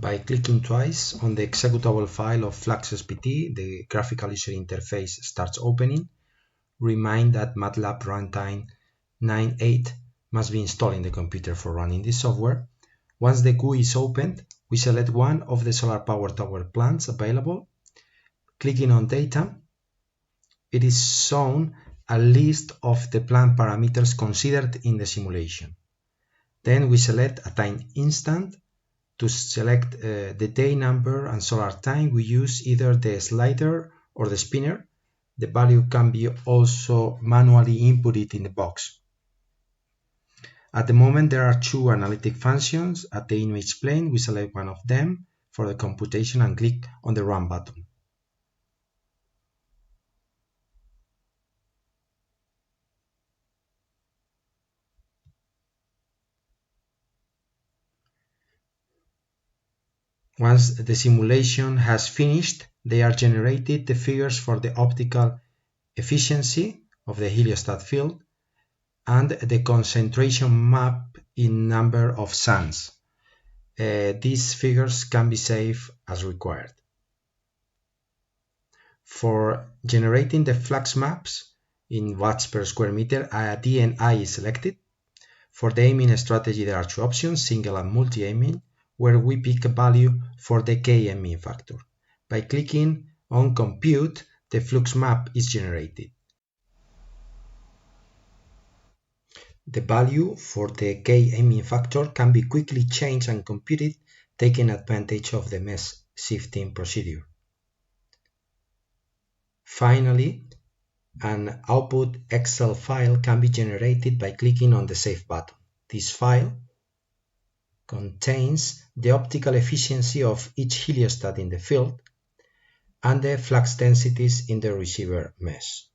By clicking twice on the executable file of FluxSPT, the graphical user interface starts opening. Remind that MATLAB runtime 9.8 must be installed in the computer for running this software. Once the GUI is opened, we select one of the solar power tower plants available. Clicking on data, it is shown a list of the plant parameters considered in the simulation. Then we select a time instant. To select the day number and solar time, we use either the slider or the spinner. The value can be also manually inputted in the box. At the moment, there are two analytic functions. At the image plane, we select one of them for the computation and click on the Run button. Once the simulation has finished, they are generated the figures for the optical efficiency of the heliostat field and the concentration map in number of suns. These figures can be saved as required. For generating the flux maps in watts per square meter, a DNI is selected. For the aiming strategy, there are two options, single and multi-aiming, where we pick a value for the K aiming factor. By clicking on Compute, the flux map is generated. The value for the K aiming factor can be quickly changed and computed, taking advantage of the mesh shifting procedure. Finally, an output Excel file can be generated by clicking on the Save button. This file contains the optical efficiency of each heliostat in the field and the flux densities in the receiver mesh.